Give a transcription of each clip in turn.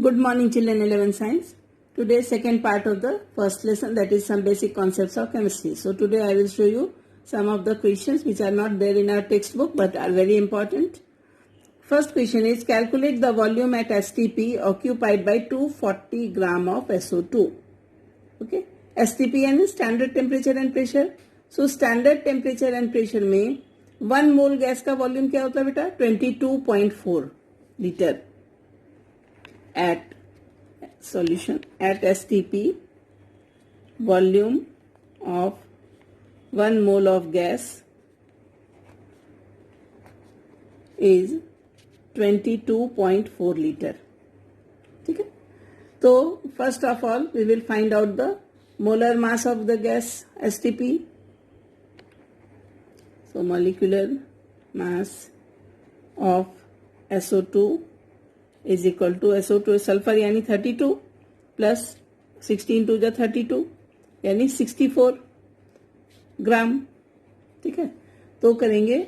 Good morning, children. 11 Science. Today, second part of the first lesson, that is some basic concepts of chemistry. So today I will show you some of the questions which are not there in our textbook but are very important. First question is, calculate the volume at STP occupied by 240 gram of SO2. Okay, STP यानी standard temperature and pressure. So standard temperature and pressure में 1 मोल gas का volume क्या होता है बेटा? 22.4 litre. At solution at STP, volume of 1 mole of gas is 22.4 liter. ठीक है, तो first of all we will find out the molar mass of the gas STP. So molecular mass of SO2 is equal to SO2 sulphur यानी 32 plus 16 to जा 32 यानी 64 ग्राम. ठीक है, तो करेंगे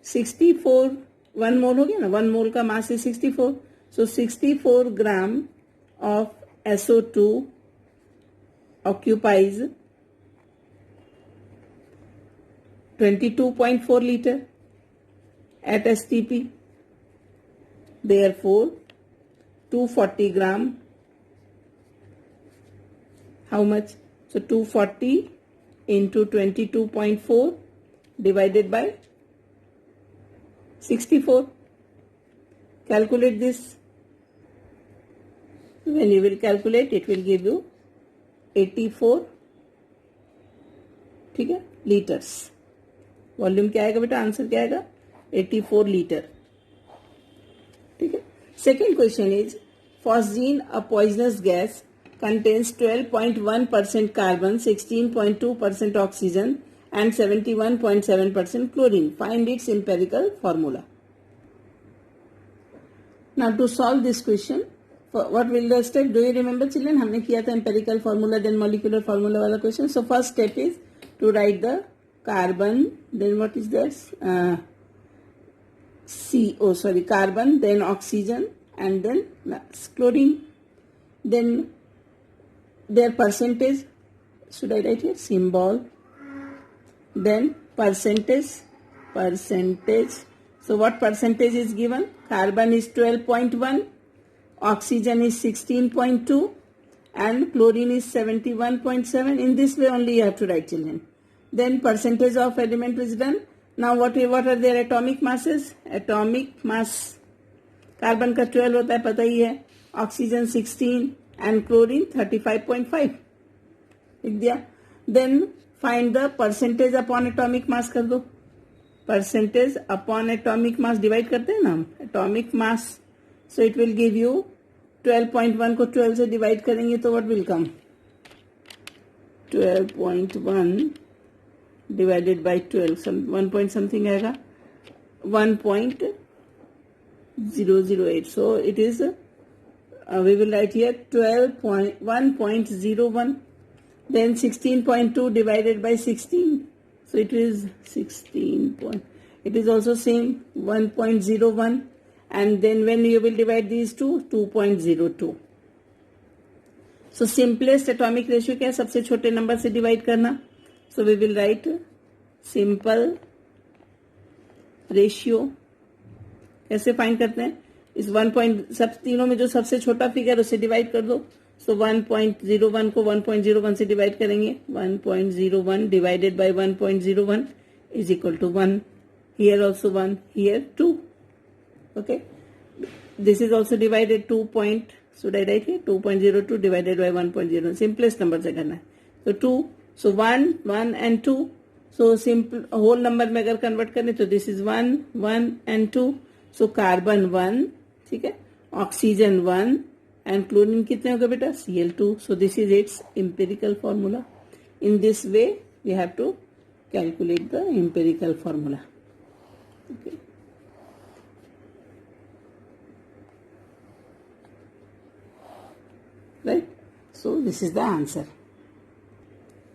64, 1 मोल हो गया ना, 1 मोल का मास है 64. सो 64 gram of SO2 occupies 22.4 liter at STP. Therefore 240 gram, how much? So 240 into 22.4 divided by 64. Calculate this. When you will calculate, it will give you 84, ठीक है, लीटर्स. वॉल्यूम क्या आएगा बेटा? आंसर क्या आएगा? 84 लीटर. ठीक है. Second question is, phosgene, a poisonous gas, contains 12.1% carbon, 16.2% oxygen and 71.7% chlorine. Find its empirical formula. Now to solve this question, what will the step? Do you remember, children? हमने किया था empirical formula then molecular formula वाला question. So first step is to write the carbon, then what is this? Carbon, then oxygen, and then chlorine. Then their percentage, should I write here? Symbol. Then percentage. So what percentage is given? Carbon is 12.1, oxygen is 16.2, and chlorine is 71.7. In this way only you have to write, children. Then percentage of element is done. Now what are their atomic masses? Atomic mass, carbon का 12 होता है, पता ही है. Oxygen 16 and chlorine 35.5 लिख दिया. Then find the percentage upon atomic mass कर दो. Percentage upon atomic mass divide करते हैं ना हम, atomic mass. So it will give you 12.1 को 12 से डिवाइड करेंगे तो what will come? 12.1 divided by 12, 1 point something आएगा, 1.008. So it is, we will write here 1.01. Then 16.2 divided by 16. So it is 16. It is also same 1.01. And then when you will divide these two, 2.02. So simplest atomic ratio क्या है? सबसे छोटे number से divide करना. So we will write simple ratio. कैसे find करते हैं? इस 1 पॉइंट, सब तीनों में जो सबसे छोटा फिगर उसे डिवाइड कर दो. सो 1.01 को 1.01 से डिवाइड करेंगे. 1.01 divided by 1.01 is equal to 1. Here also 1, here 2. Okay, this is also divided 2 point, should I write here 2.02 divided by 1.01. Simplest number से करना है. तो 2. So 1, 1 and 2. So simple whole number में अगर convert करें तो this is 1, 1 and 2. So carbon 1, ठीक है, oxygen 1 and chlorine कितने होगा बेटा? Cl2. So this is its empirical formula. In this way we have to calculate the empirical formula. Okay. Right? So this is the answer.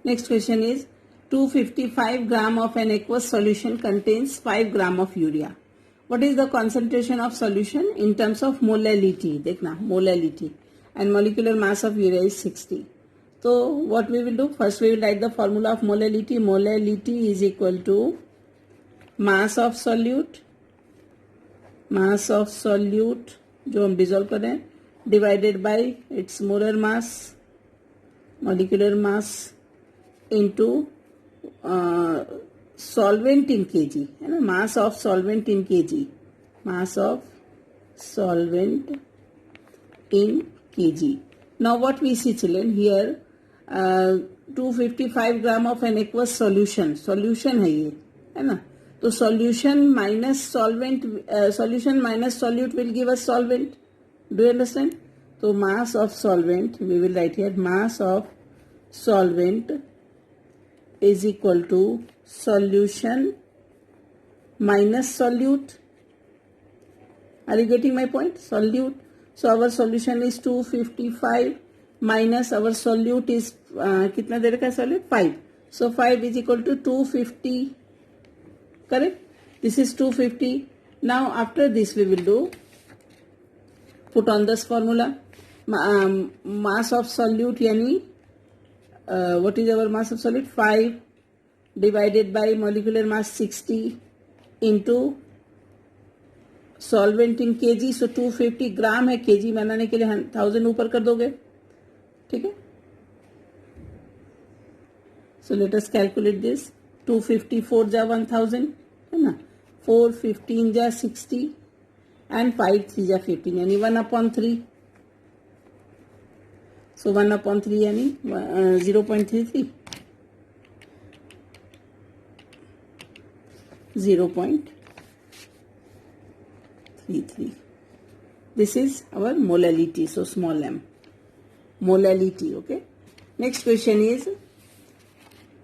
Next question is, 255 gram of an aqueous solution contains 5 gram of urea. What is the concentration of solution in terms of molality? देखना molality and molecular mass of urea is 60. So what we will do? First we will write the formula of molality. Molality is equal to mass of solute जो हम dissolve कर रहे हैं divided by its molar mass, molecular mass into solvent in kg, है ना, mass of solvent in kg, mass of solvent in kg. Now what we see children here, 255 gram of an aqueous solution है ये, है ना, तो solution minus solvent, solution minus solute will give us solvent. Do you understand? So mass of solvent, we will write here, mass of solvent is equal to solution minus solute. Are you getting my point? Solute. So our solution is 255 minus our solute is कितना दे रखा है solute? 5. So 5 is equal to 250. Correct? This is 250. Now after this we will do, put on this formula, mass of solute yani what is our mass of solute? 5 divided by molecular mass 60 into solvent in kg. So 250 ग्राम है, kg बनाने के लिए 1000 ऊपर कर दोगे, ठीक है. So let us calculate this. 254 जा 1000 है ना, 4 15 जा 60 and 5 3 जा 15 यानी 1/3. So 1/3 यानी 0.33. 0.33. This is our molality. So small m. Molality. Okay. Next question is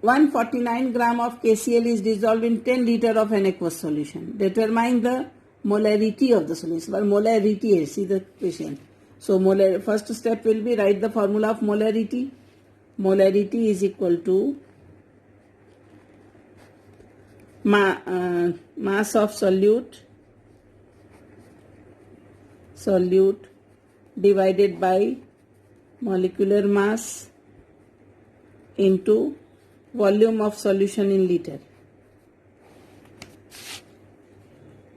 149 gram of KCl is dissolved in 10 liter of an aqueous solution. Determine the molarity of the solution. Well, molarity is, see the question. So first step will be write the formula of molarity. Molarity is equal to mass of solute divided by molecular mass into volume of solution in liter.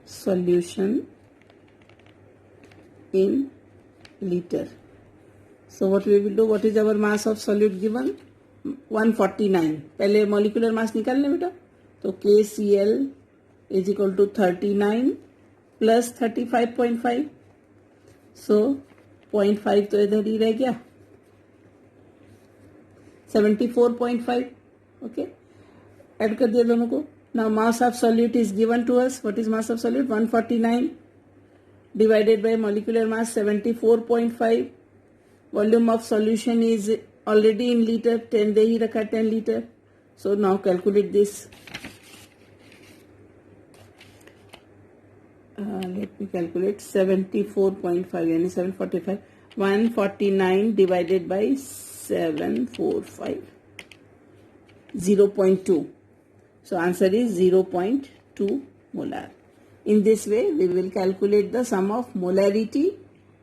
Solution in liter. So what we will do, what is our mass of solute given? 149. पहले molecular mass निकालने बेटा, तो KCl is equal to 39 plus 35.5. So 0.5 तो इधर ही रह गया, 74.5. Okay, add कर दिया दोनों को. Now mass of solute is given to us. What is mass of solute? 149 divided by molecular mass 74.5. Volume of solution is already in liter, 10 दे ही रखा, 10 liter. So now calculate this. Let me calculate 74.5 यानी 745. 149 divided by 745. 0.2. So answer is 0.2 molar. In this way we will calculate the sum of molarity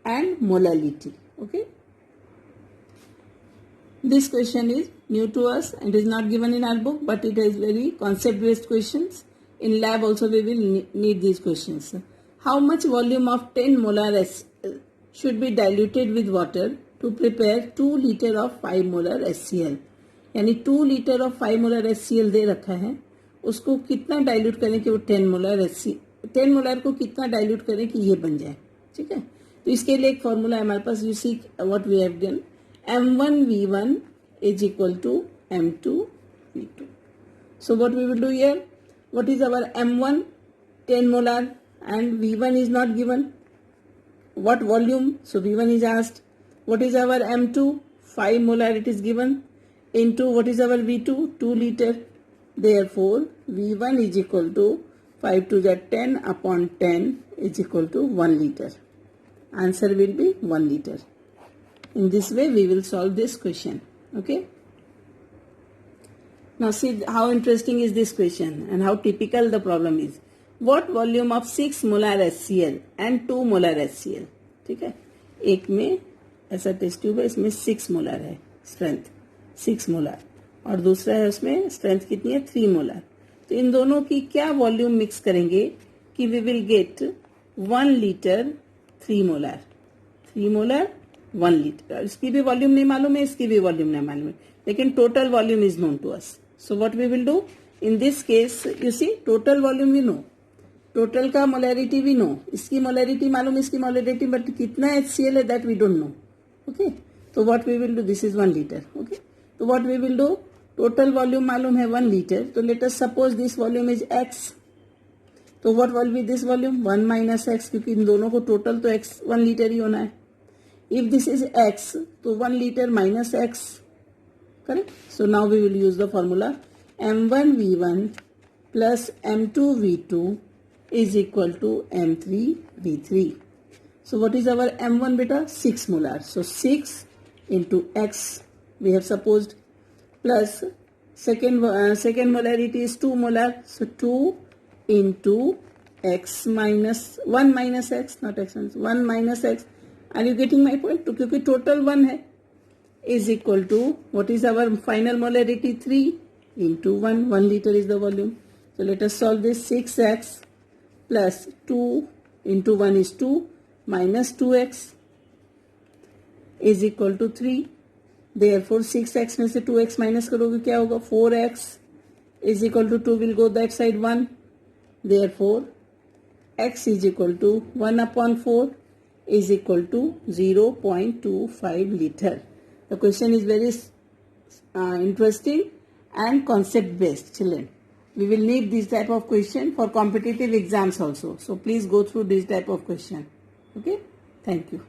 and molality. Okay. This question is new to us and is not given in our book, but it is very concept based questions. In lab also we will need these questions. How much volume of 10 molar should be diluted with water to prepare 2 liter of 5 molar HCl? यानी 2 litre of 5 molar HCl दे रखा है, उसको कितना dilute करें कि वो 10 molar को कितना डाइल्यूट करें कि ये बन जाए, ठीक है. तो इसके लिए एक फॉर्मूला है हमारे पास. You see what we have done, M1V1 is equal to M2V2. So what we will do here, what is our M1? 10 molar and V1 is not given. What volume? So V1 is asked. What is our M2? 5 molar it is given. Into what is our V2? 2 liter. Therefore, V1 is equal to 5 to the 10 upon 10 is equal to 1 liter. Answer will be 1 liter. In this way, we will solve this question. Okay. Now see how interesting is this question and how typical the problem is. What volume of 6 molar HCl and 2 molar HCl. ठीक है, एक में ऐसा test tube है, इसमें 6 molar है strength, 6 molar, और दूसरा है उसमें स्ट्रेंथ कितनी है, 3 मोलर. तो इन दोनों की क्या वॉल्यूम मिक्स करेंगे कि we will get 1 litre 3 molar, 3 molar 1 litre. इसकी भी वॉल्यूम नहीं मालूम है, इसकी भी वॉल्यूम नहीं मालूम है, लेकिन total volume is known to us. So what we will do in this case, you see, total volume we know, total का मोलैरिटी वी नो, इसकी मोलैरिटी मालूम, इसकी मोलैरिटी, बट कितना HCl है that we don't know. Okay, तो what we will do, this is 1 litre. Okay, तो what we will do, total volume मालूम है 1 लीटर, तो let us suppose this volume is x. तो what will be this volume, 1 minus x, क्योंकि इन दोनों को total तो x 1 लीटर ही होना है. इफ दिस इज x, तो 1 litre minus x, correct. So now we will use the formula m1v1 plus m2v2 is equal to m3v3. So what is our m1 beta, 6 molar. So 6 into x we have supposed, plus second molarity is 2 molar. So 2 into x minus 1 minus x, not x, 1 minus x. Are you getting my point? तो क्योंकि total 1 है, is equal to, what is our final molarity, 3 into 1, 1 liter is the volume. So let us solve this. 6x plus 2 into 1 is 2 minus 2x is equal to 3. Therefore 6x में से 2x minus करोगे क्या होगा, 4x is equal to 2 will go that side 1. Therefore x is equal to 1 upon 4 is equal to 0.25 liter. The question is very interesting and concept based, children. We will need this type of question for competitive exams also. So please go through this type of question. Okay. Thank you.